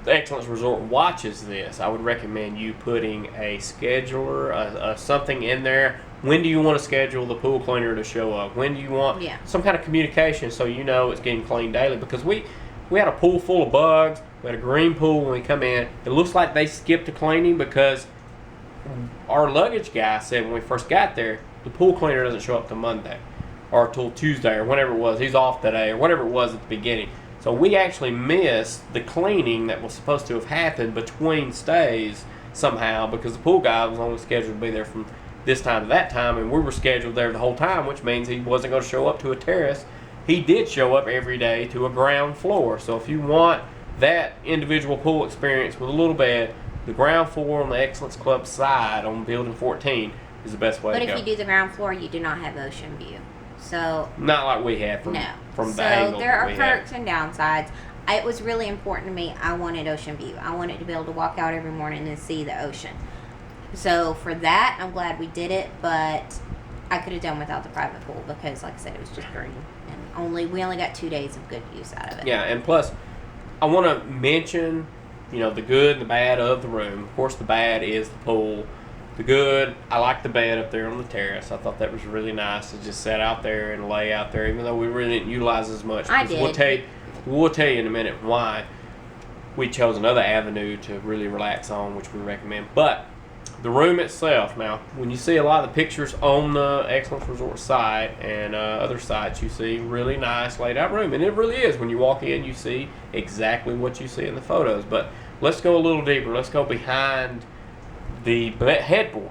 the Excellence Resort watches this, I would recommend you putting a scheduler, something in there. When do you want to schedule the pool cleaner to show up? When do you want some kind of communication so you know it's getting cleaned daily? Because we had a pool full of bugs. We had a green pool when we come in. It looks like they skipped a cleaning because our luggage guy said when we first got there, the pool cleaner doesn't show up till Monday or till Tuesday or whenever it was. He's off today or whatever it was at the beginning. So we actually missed the cleaning that was supposed to have happened between stays somehow because the pool guy was only scheduled to be there from this time to that time, and we were scheduled there the whole time, which means he wasn't going to show up to a terrace. He did show up every day to a ground floor. So if you want that individual pool experience with a little bed, the ground floor on the Excellence Club side on Building 14 is the best way to go. But if you do the ground floor, you do not have ocean view. So not like we have from the angle. So there are perks and downsides. It was really important to me. I wanted ocean view. I wanted to be able to walk out every morning and see the ocean. So for that, I'm glad we did it, but I could have done without the private pool because, like I said, it was just green, and we only got 2 days of good use out of it. Yeah, and plus, I want to mention, the good and the bad of the room. Of course, the bad is the pool. The good, I like the bed up there on the terrace. I thought that was really nice to just sit out there and lay out there, even though we really didn't utilize as much. I did. We'll tell you in a minute why we chose another avenue to really relax on, which we recommend. But the room itself, now, when you see a lot of the pictures on the Excellence Resort site and other sites, you see really nice laid out room. And it really is. When you walk in, you see exactly what you see in the photos. But let's go a little deeper. Let's go behind the headboard.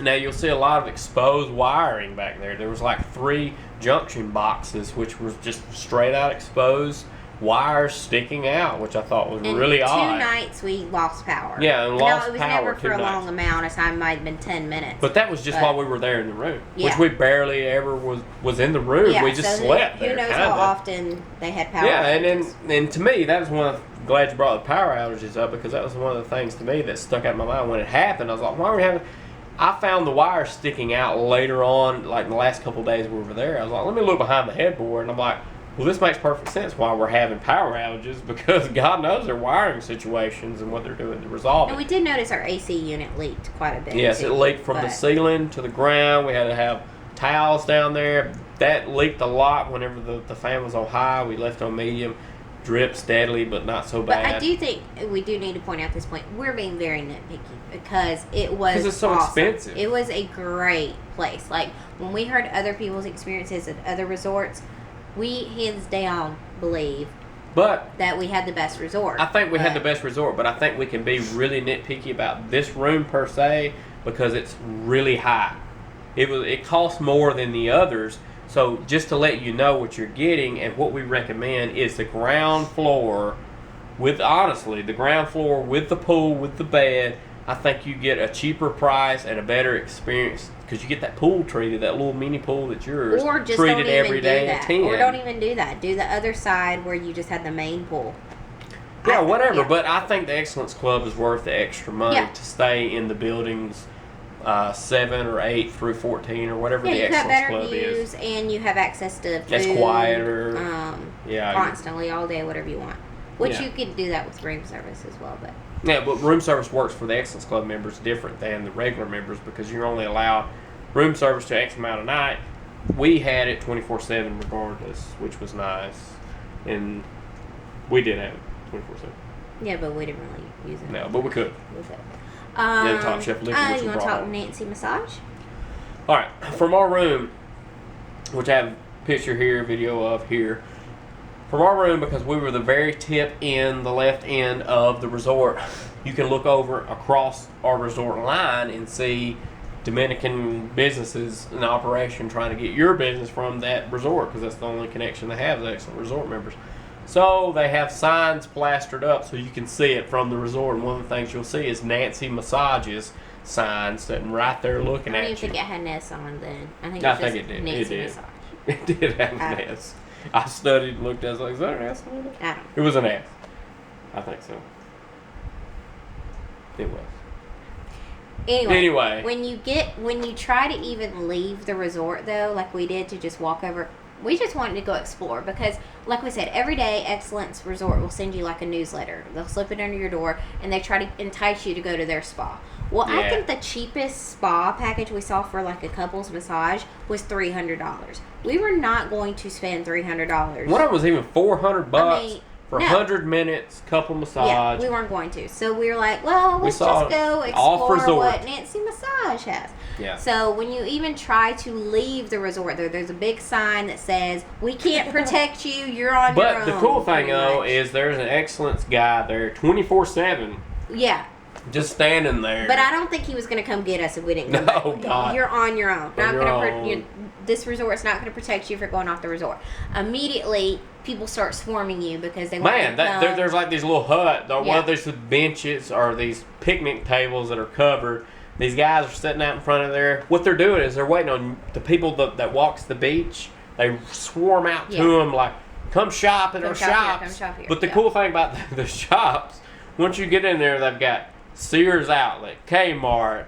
Now, you'll see a lot of exposed wiring back there. There was like 3 junction boxes, which was just straight out exposed wires sticking out, which I thought was really odd. 2 nights we lost power. Yeah, and lost power. It was never for a long amount of time. It might have been 10 minutes. But that was just while we were there in the room, which we barely ever was in the room. Yeah, we just slept there. Who knows how often they had power outages. And to me, that was one of glad you brought the power outages up, because that was one of the things to me that stuck out in my mind when it happened. I was like, why are we having... I found the wires sticking out later on, like in the last couple of days we were there. I was like, let me look behind the headboard, and I'm like, well, this makes perfect sense why we're having power outages, because God knows their wiring situations and what they're doing to resolve it. And we did notice our AC unit leaked quite a bit. Yes, it leaked from the ceiling to the ground. We had to have towels down there. That leaked a lot whenever the fan was on high. We left on medium. Drip steadily, but not so bad. But I do think we do need to point out this point. We're being very nitpicky because it was because it's so expensive. It was a great place. Like when we heard other people's experiences at other resorts, we hands down believe But that we had the best resort. I think we had the best resort, but I think we can be really nitpicky about this room per se because it's really high. It costs more than the others. So just to let you know what you're getting, and what we recommend is the ground floor with, honestly, the ground floor with the pool, with the bed. I think you get a cheaper price and a better experience because you get that pool treated, that little mini pool that's yours, or just treated don't even every do day that. at 10. Or don't even do that. Do the other side where you just had the main pool. Yeah, whatever. Yeah. But I think the Excellence Club is worth the extra money to stay in the buildings 7 or 8 through 14 or whatever the you have Excellence better Club views is. and you have access to food. It's quieter. Constantly, all day, whatever you want. Which Yeah. you could do that with room service as well, but. Yeah, but room service works for the Excellence Club members different than the regular members because you're only allowed room service to X amount a night. We had it 24/7 regardless, which was nice. And we did have it 24/7. Yeah, but we didn't really use it. No, but we could. With it. Yeah, the Top Chef liquor, which you we want to brought talk up. Nancy massage? All right, from our room, which I have a picture here, video of here. From our room, because we were the very tip end, the left end of the resort, you can look over across our resort line and see Dominican businesses in operation trying to get your business from that resort because that's the only connection they have, the Excellent Resort members. So they have signs plastered up so you can see it from the resort, and one of the things you'll see is Nancy Massages sign sitting right there looking I don't at even you. think it had Ness on then. I think I it's think just it did. Nancy It did. massage. It did have an S. I studied and looked at it. I was like, is that an S on it? I don't know. It was an S. I think so. It was. Anyway. when you try to even leave the resort though, like we did to just walk over, we just wanted to go explore because, like we said, every day Excellence Resort will send you like a newsletter. They'll slip it under your door and they try to entice you to go to their spa. Well, I think the cheapest spa package we saw for like a couple's massage was $300. We were not going to spend $300. One of them was even $400 for no. 100 minutes, couple massage. Yeah, we weren't going to. So we were like, well, let's saw just go off explore resort. what Nancy Massage has. Yeah. So when you even try to leave the resort, there's a big sign that says, we can't protect you, you're on your own. But the cool thing, pretty though, much. is there's an Excellence guy there 24/7 Yeah. just standing there. But I don't think he was going to come get us if we didn't come No, back. God. You're on your own. On your own. This resort's not going to protect you for going off the resort. Immediately, people start swarming you because they want Man, to come. there's like these little hut, or Yeah. well, there's the benches or these picnic tables that are covered. These guys are sitting out in front of there. What they're doing is they're waiting on the people that walks the beach. They swarm out to them like, come shop at our shops. Come shop here. But the Yeah. cool thing about the shops, once you get in there, they've got Sears Outlet, Kmart,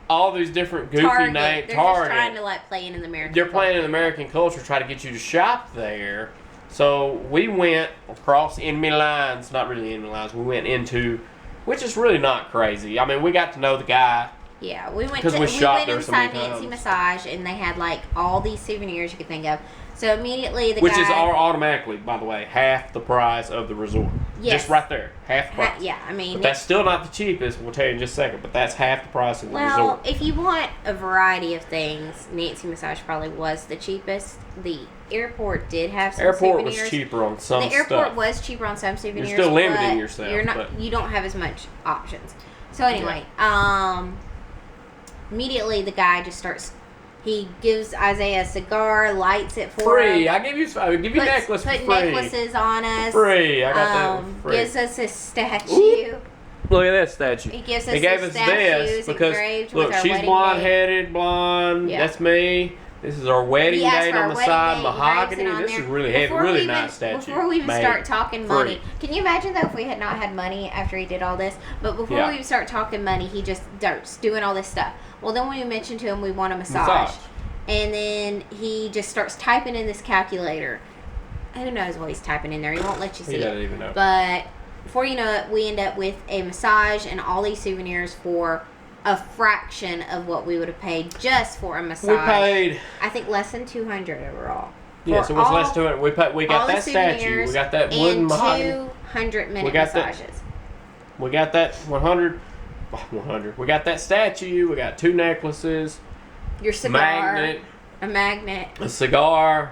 all these different goofy Target. names. They're Target. just trying to like play in American They're playing in culture. American culture, try to get you to shop there. So we went across enemy lines, not really enemy lines, we went into, which is really not crazy. I mean, we got to know the guy. Yeah, we went 'Cause we shopped there so inside many Nancy times. Massage, and they had like all these souvenirs you could think of. So immediately the Which guy, is automatically, by the way, half the price of the resort. Yes. Just right there, half the price. yeah, I mean, But that's still not the cheapest, we'll tell you in just a second, but that's half the price of the well, resort. if you want a variety of things, Nancy Massage probably was the cheapest. The airport did have some Airport souvenirs. was cheaper on some The airport stuff. was cheaper on some souvenirs. You're still limiting but yourself, You're not. but- You don't have as much options. So anyway, immediately the guy just starts. He gives Isaiah a cigar, lights it for Free. him. I give you necklace for Put free. necklaces on us. Free. I got that for free. Gives us a statue. Oop. Look at that statue. He gives us He gave the us statues this because engraved look, with our she's wedding blonde-headed, blonde. Yeah. That's me. This is our wedding He asked date for our on the wedding side, date, mahogany. he writes it on This there. is really heavy, Before we really even- nice statue. Before we even Made start talking free. money, can you imagine though if we had not had money after he did all this? But before Yeah. we even start talking money, he just starts doing all this stuff. Well, then when we mentioned to him we want a massage. And then he just starts typing in this calculator. Who knows what he's typing in there? He won't let you see He it. doesn't even know. But before you know it, we end up with a massage and all these souvenirs for a fraction of what we would have paid just for a massage. We paid. I think less than $200 overall. Yeah, For so what's all- less to it? We got all the that statue. souvenirs We got that wooden and mahogany. 200-minute We got that- massages. We got that 100. We got that statue. We got 2 necklaces. Your cigar, Magnet. a magnet. A cigar.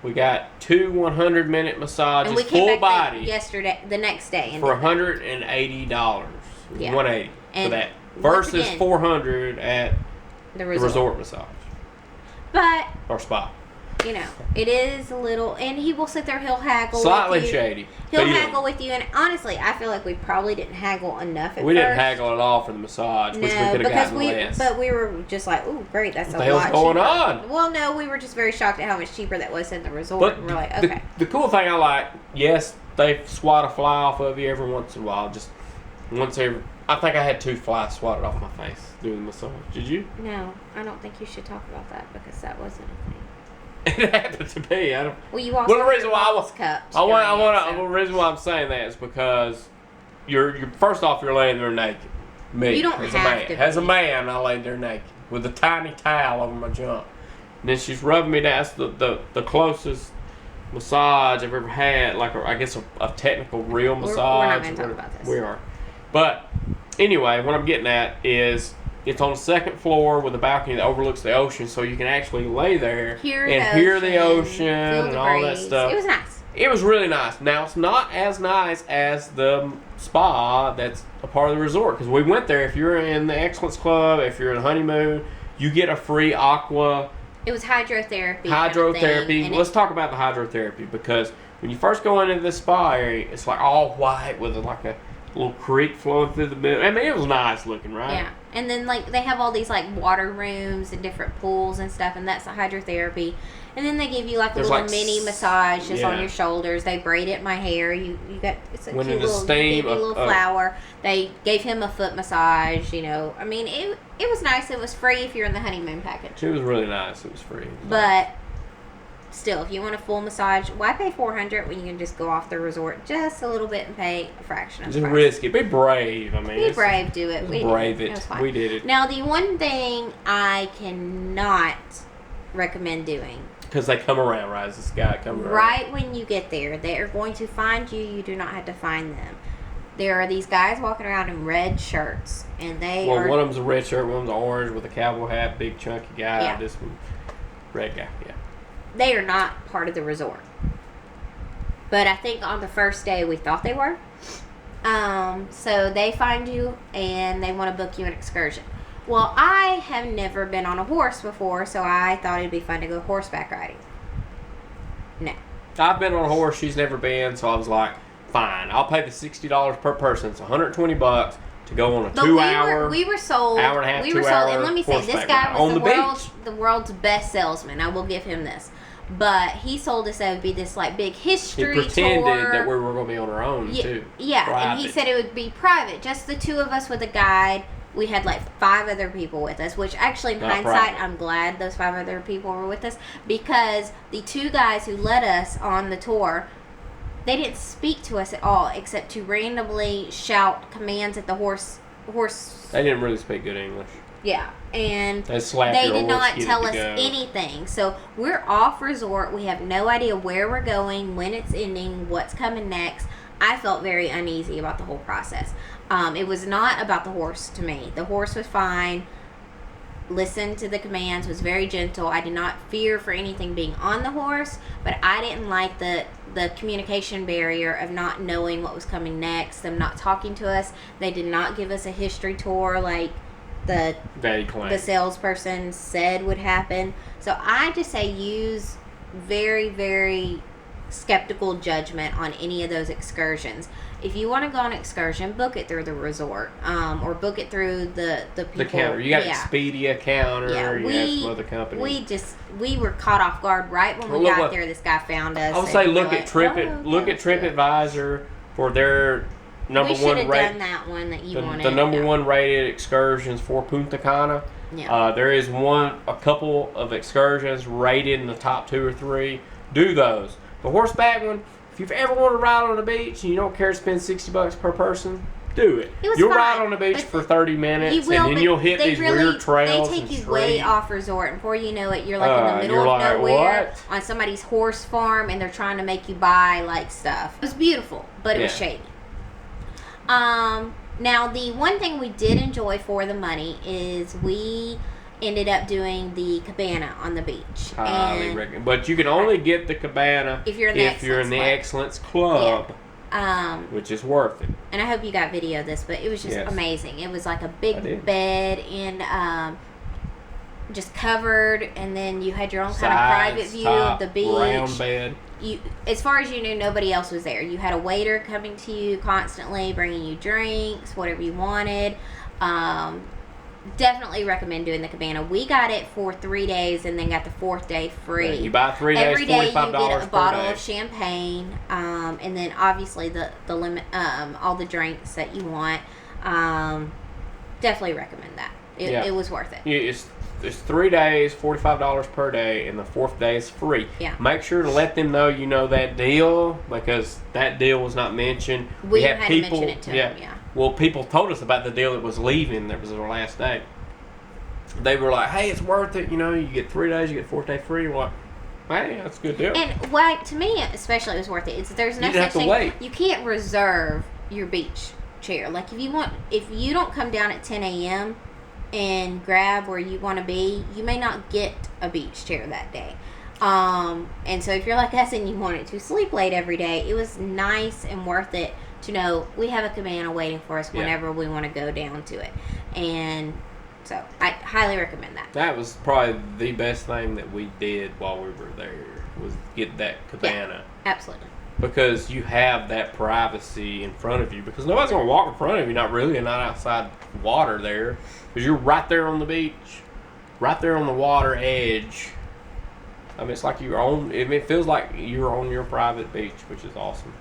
We got 2 100-minute massages, And we came full back body, the next day. And for did that. $180. Yeah. $180 for And that. once Versus again, $400 at the the resort. resort massage. But, Or spa. you know, it is a little, and he will sit there, he'll haggle Slightly with you. shady. He'll But haggle with you, and honestly, I feel like we probably didn't haggle enough at we first. didn't haggle at all for the massage, which we No, could have because gotten less. but we were just like, ooh, great, that's What a the hell's lot going cheaper. on? Well, no, we were just very shocked at how much cheaper that was than the resort. But And we're like, the, okay. the cool thing I like, yes, they swat a fly off of you every once in a while. Just once every. I think I had 2 flies swatted off my face doing the massage. Did you? No, I don't think you should talk about that because that wasn't a thing. It happened to me. I don't. Well, you also Well, the reason why I was cupped. the so. reason why I'm saying that is because you're first off you're laying there naked. Me You don't as have a man. to As a be. man, I laid there naked with a tiny towel over my junk. And then she's rubbing me down. That's the closest massage I've ever had. Like I guess a technical real massage. We're not going to talk about this. We are. But anyway, what I'm getting at is it's on the second floor with a balcony that overlooks the ocean, so you can actually lay there Hear the ocean feel and the all that breeze. stuff. It was nice. It was really nice. Now, it's not as nice as the spa that's a part of the resort. Because we went there. If you're in the Excellence Club, if you're in Honeymoon, you get a free aqua It was hydrotherapy. hydrotherapy. Kind of Let's talk about the hydrotherapy. Because when you first go into the spa area, it's like all white with like a little creek flowing through the middle. I mean, it was nice looking, right? Yeah. And then, like, they have all these, like, water rooms and different pools and stuff, and that's the hydrotherapy. And then they give you, like, a There's little like mini massage just on yeah. your shoulders. They braided my hair. You got, it's a Went cute into little, steam baby little flower. They gave him a foot massage, you know. I mean, it was nice. It was free if you're in the honeymoon package. It was really nice. It was free. But still, if you want a full massage, why pay $400 when you can just go off the resort just a little bit and pay a fraction of the just price? risk it. Be brave. I mean, Be brave, do it. We brave did. it. It was fine. We did it. Now, the one thing I cannot recommend doing, Because they come around, right? This guy coming around. right when you get there, they are going to find you. You do not have to find them. There are these guys walking around in red shirts, and they Well, are. one of them's a red shirt, one of them's orange with a cowboy hat, big chunky guy. Yeah. This one, red guy. Yeah. They are not part of the resort. But I think on the first day we thought they were. So they find you and they want to book you an excursion. Well, I have never been on a horse before, so I thought it'd be fun to go horseback riding. No. I've been on a horse. She's never been, so I was like, fine. I'll pay the $60 per person. It's $120 to go on a But 2-hour. we were sold. hour and a half, we were 2 sold, hour and let me say, this horseback guy ride was on the world's best salesman. I will give him this. But he sold us that it would be this like big He history pretended tour. that we were going to be on our own too. Yeah, and he said it would be private, just the two of us with a guide. We had like 5 other people with us, which actually in Not hindsight, private. I'm glad those 5 other people were with us, because the 2 guys who led us on the tour, they didn't speak to us at all except to randomly shout commands at the horse. They didn't really speak good English. Yeah, and They slapped they your did horse, not get it tell to us go. anything. So we're off resort. We have no idea where we're going, when it's ending, what's coming next. I felt very uneasy about the whole process. It was not about the horse to me. The horse was fine. Listened to the commands, was very gentle. I did not fear for anything being on the horse, but I didn't like the communication barrier of not knowing what was coming next, them not talking to us. They did not give us a history tour like the salesperson said would happen. So I just say use very, very skeptical judgment on any of those excursions. If you want to go on an excursion, book it through the resort, or book it through the people. The counter. You got Expedia counter. Yeah, you have some other companies. We were caught off guard right when we got there. This guy found us. I would say look like, at TripAdvisor for their number we one should have rate. done that one that you wanted. The number one rated excursions for Punta Cana. Yeah. There is a couple of excursions rated in the top 2 or 3. Do those. The horseback one, if you've ever wanted to ride on the beach and you don't care to spend $60 per person, do it. You'll ride on the beach for 30 minutes and then you'll hit these weird trails. They take and you way off resort, and before you know it, you're like in the middle of nowhere on somebody's horse farm, and they're trying to make you buy like stuff. It was beautiful, but it was shady. Now the one thing we did enjoy for the money is we ended up doing the cabana on the beach. Highly recommend. But you can only get the cabana if you're in the Excellence Club. Which is worth it. And I hope you got video of this, but it was just amazing. It was like a big bed and just covered, and then you had your own kind of private view of the beach. Round bed. You, as far as you knew, nobody else was there. You had a waiter coming to you constantly, bringing you drinks, whatever you wanted. Definitely recommend doing the cabana. We got it for 3 days and then got the 4th day free. Yeah, you buy 3 days, every day $45 you get a bottle day. of champagne, and then obviously the limit, all the drinks that you want. Definitely recommend that. It was worth it. Yeah, it's 3 days, $45 per day, and the 4th day is free. Yeah. Make sure to let them know you know that deal, because that deal was not mentioned. We had to mention it to them. Yeah. Well, people told us about the deal that was leaving. That was our last day. They were like, "Hey, it's worth it. You know, you get 3 days, you get 4th day free." What? Hey, that's a good deal. And why, to me, especially, it was worth it. There's no such thing. Wait. You can't reserve your beach chair. Like if you don't come down at 10 a.m. and grab where you want to be, you may not get a beach chair that day. And so if you're like us and you wanted to sleep late every day, it was nice and worth it to know we have a cabana waiting for us whenever we want to go down to it. And so I highly recommend that. That was probably the best thing that we did while we were there, was get that cabana. Yeah, absolutely. Because you have that privacy in front of you. Because nobody's going to walk in front of you, not really, and not outside water there. Because you're right there on the beach, right there on the water edge. I mean, it's like you're on, it feels like you're on your private beach, which is awesome.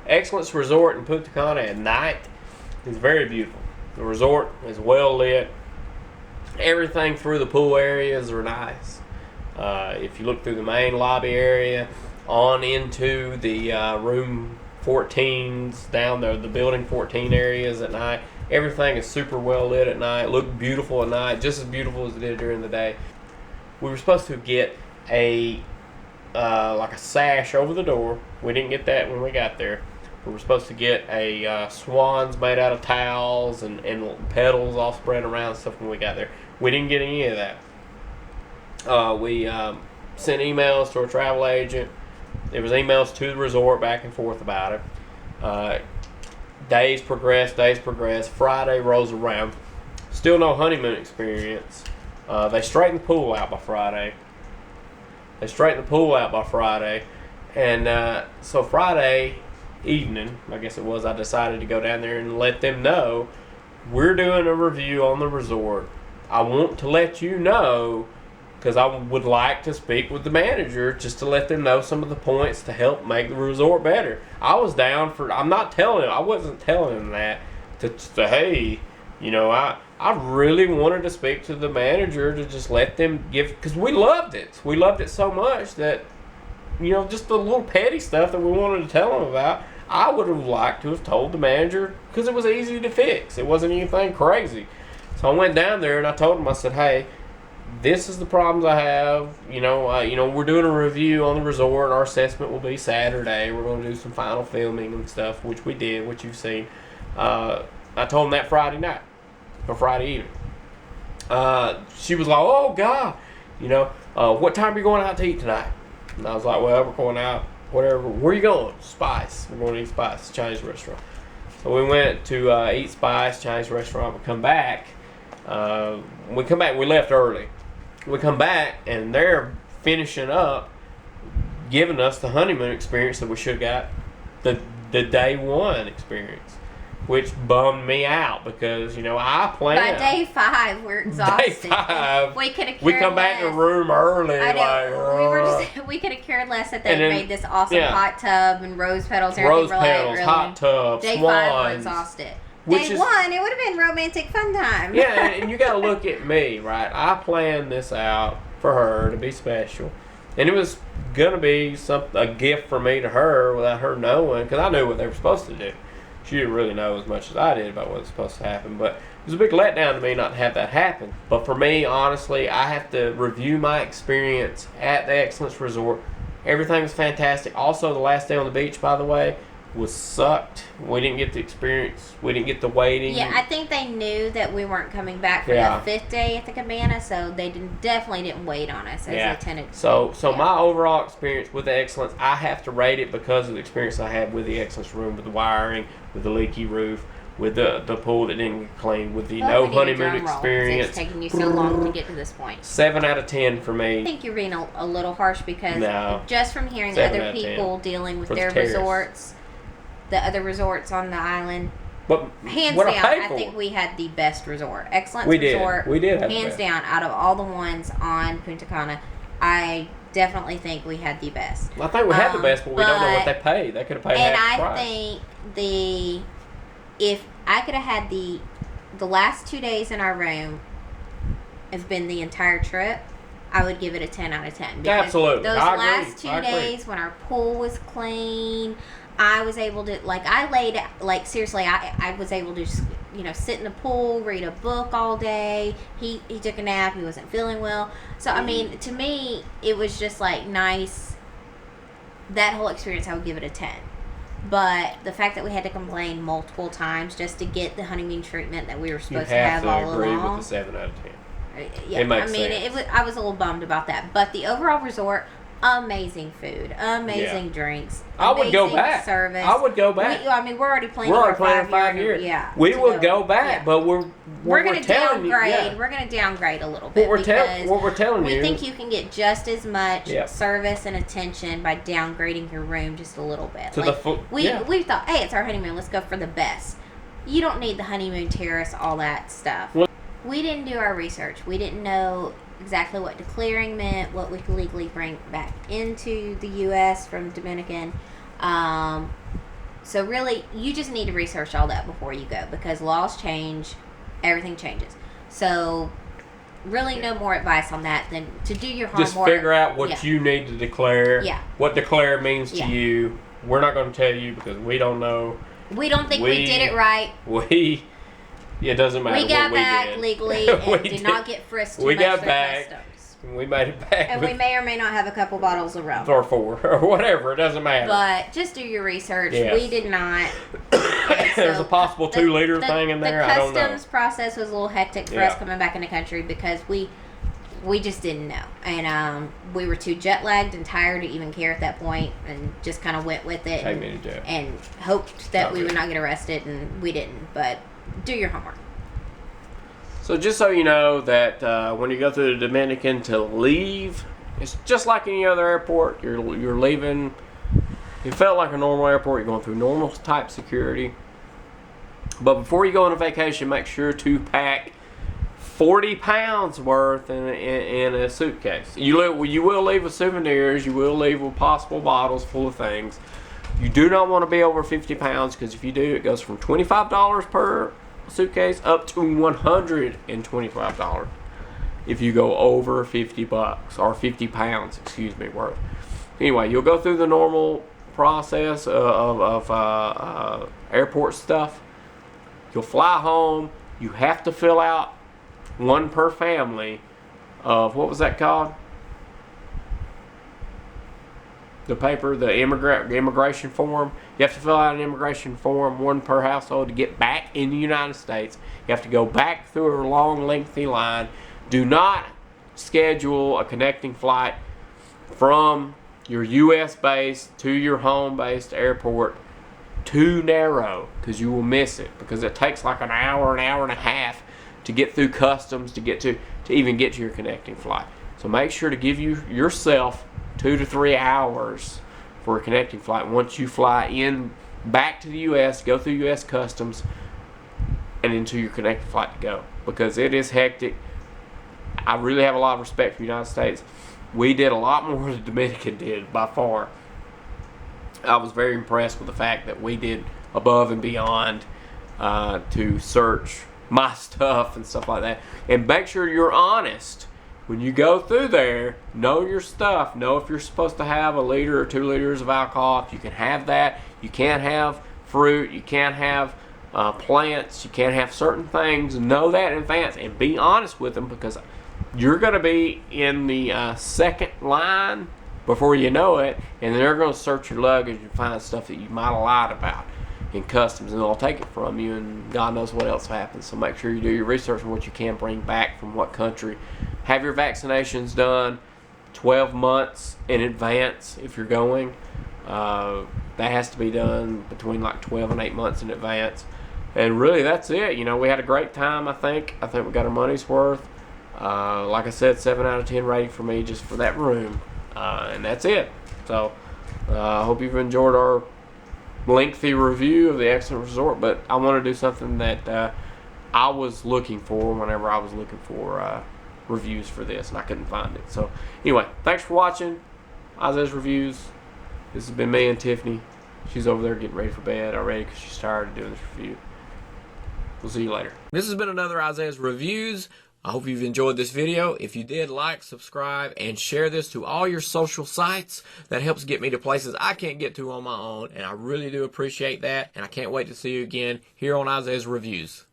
Excellence Resort in Punta Cana at night is very beautiful. The resort is well lit. Everything through the pool areas are nice. If you look through the main lobby area, on into the room 14s, down the building 14 areas at night, everything is super well lit at night. Look beautiful at night, just as beautiful as it did during the day. We were supposed to get a like a sash over the door. We didn't get that when we got there. We were supposed to get a swans made out of towels and petals all spread around and stuff when we got there. We didn't get any of that. We sent emails to our travel agent. There was emails to the resort back and forth about it. Days progressed. Friday rolls around. Still no honeymoon experience. They straightened the pool out by Friday. And so Friday evening, I guess it was, I decided to go down there and let them know we're doing a review on the resort. I want to let you know, because I would like to speak with the manager just to let them know some of the points to help make the resort better. I was down for, I wasn't telling him that to hey, you know, I really wanted to speak to the manager to just let them give, because we loved it. We loved it so much that, you know, just the little petty stuff that we wanted to tell them about, I would have liked to have told the manager, because it was easy to fix. It wasn't anything crazy. So I went down there and I told him, I said, hey, this is the problems I have. You know, we're doing a review on the resort. Our assessment will be Saturday. We're going to do some final filming and stuff, which we did, which you've seen. I told him that Friday night or Friday evening. She was like, oh, God, you know, what time are you going out to eat tonight? And I was like, well, we're going out, whatever. Where are you going? Spice. We're going to eat Spice, Chinese restaurant. So we went to eat Spice, Chinese restaurant. We come back. We left early. We come back, and they're finishing up giving us the honeymoon experience that we should have got, the day one experience, which bummed me out because, you know, I planned. By day 5, we're exhausted. Day 5, we could have. We come back to the room early. I know. Like, we could have cared less that they made this awesome hot tub and rose petals and rose everything. Petals, hot tub, day swans. 5, we're exhausted. Day 1, it would have been romantic fun time. Yeah, and you got to look at me, right? I planned this out for her to be special, and it was gonna be a gift for me to her without her knowing, because I knew what they were supposed to do. She didn't really know as much as I did about what was supposed to happen, but it was a big letdown to me not to have that happen. But for me, honestly, I have to review my experience at the Excellence Resort. Everything was fantastic. Also, the last day on the beach, by the way, was sucked. We didn't get the experience. We didn't get the waiting. Yeah, I think they knew that we weren't coming back for the 5th day at the cabana, so they definitely didn't wait on us as they tended to. So my overall experience with the Excellence, I have to rate it because of the experience I had with the Excellence room, with the wiring, with the leaky roof, with the pool that didn't get cleaned, with the no honeymoon experience. It's taking you so long to get to this point. 7 out of 10 for me. I think you're being a little harsh because just from hearing other people dealing with their resorts, the other resorts on the island, but hands down, I think we had the best resort. Excellence resort. We did have hands down, out of all the ones on Punta Cana, I definitely think we had the best. I think we had the best, but we don't know what they paid. They could have paid half the price. And I think if I could have had the last 2 days in our room have been the entire trip, I would give it a 10 out of 10. Absolutely. Those last 2 days when our pool was clean, I was able to, seriously, I was able to, sit in the pool, read a book all day. He took a nap. He wasn't feeling well. So, I mean, to me, it was just, nice. That whole experience, I would give it a 10. But the fact that we had to complain multiple times just to get the honeymoon treatment that we were supposed to have all along. You have to agree with the 7 out of 10. Yeah, it makes sense. I was a little bummed about that. But the overall resort, amazing food, amazing drinks, I would go back. Service. I would go back. We're already planning. We're already planning 5 years. Yeah, we would go back, but we're going to downgrade. We're going to downgrade a little bit what we're telling you. We think you can get just as much service and attention by downgrading your room just a little bit. We thought, hey, it's our honeymoon. Let's go for the best. You don't need the honeymoon terrace, all that stuff. We didn't do our research. We didn't know exactly what declaring meant, what we could legally bring back into the U.S. from Dominican. So really, you just need to research all that before you go because laws change, everything changes. So really no more advice on that than to do your homework. Just figure out what you need to declare, what declare means to you. We're not going to tell you because we don't know. We don't think we did it right. It doesn't matter. We got back legally and did not get frisked. We got back. We made it back. And we may or may not have a couple bottles of rum. Or 4 or whatever. It doesn't matter. But just do your research. Yes. We did not. There's a possible 2-liter thing in there. I don't know. The customs process was a little hectic for us coming back in the country because we just didn't know. And we were too jet lagged and tired to even care at that point and just kind of went with it. And hoped that we would not get arrested, and we didn't. But do your homework. So just so you know that when you go through the Dominican to leave, it's just like any other airport. You're leaving. It felt like a normal airport. You're going through normal type security. But before you go on a vacation, make sure to pack 40 pounds worth in a suitcase. You will leave with souvenirs. You will leave with possible bottles full of things. You do not want to be over 50 pounds because if you do, it goes from $25 per suitcase up to $125 if you go over $50 or 50 pounds, worth. Anyway, you'll go through the normal process of airport stuff. You'll fly home. You have to fill out one per family of what was that called? The paper, the immigration form. You have to fill out an immigration form, one per household, to get back in the United States. You have to go back through a long, lengthy line. Do not schedule a connecting flight from your U.S. base to your home-based airport too narrow because you will miss it because it takes like an hour and a half to get through customs to even get to your connecting flight. So make sure to give yourself 2 to 3 hours for a connecting flight once you fly in back to the U.S., go through U.S. customs, and into your connecting flight to go because it is hectic. I really have a lot of respect for the United States. We did a lot more than the Dominican did by far. I was very impressed with the fact that we did above and beyond to search my stuff and stuff like that. And make sure you're honest. When you go through there, know your stuff. Know if you're supposed to have 1 liter or 2 liters of alcohol. If you can have that. You can't have fruit. You can't have plants. You can't have certain things. Know that in advance and be honest with them because you're going to be in the second line before you know it, and then they're going to search your luggage and find stuff that you might have lied about in customs, and they'll take it from you, and God knows what else happens. So make sure you do your research on what you can bring back from what country. Have your vaccinations done 12 months in advance if you're going. That has to be done between like 12 and 8 months in advance. And really, that's it. You know, we had a great time, I think. I think we got our money's worth. Like I said, 7 out of 10 rating for me just for that room. And that's it. So, I hope you've enjoyed our lengthy review of the Excellent Resort. But I want to do something that I was looking for whenever I was looking for reviews for this, and I couldn't find it. So, anyway, thanks for watching Isaiah's Reviews. This has been me and Tiffany. She's over there getting ready for bed already because she's tired of doing this review. We'll see you later. This has been another Isaiah's Reviews. I hope you've enjoyed this video. If you did, like, subscribe, and share this to all your social sites. That helps get me to places I can't get to on my own, and I really do appreciate that. And I can't wait to see you again here on Isaiah's Reviews.